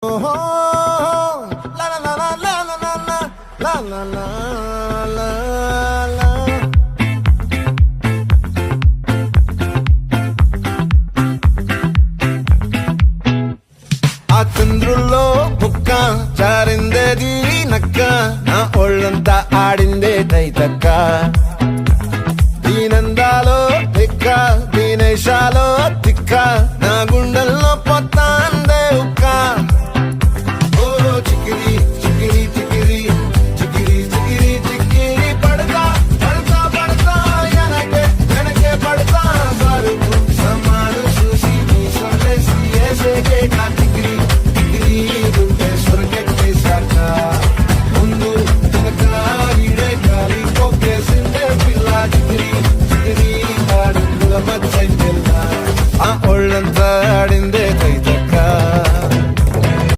ఓహో లా లా లా లా లా లా లా లా లా లా లా. ఆ చంద్రుల్లో బుక్క జారిందేది నక్క, నా ఒళ్ళంతా ఆడిందే తైతక్క. దీనందాలో తిక్క, దీనేశాలో తిక్క, నా గుండెల్లో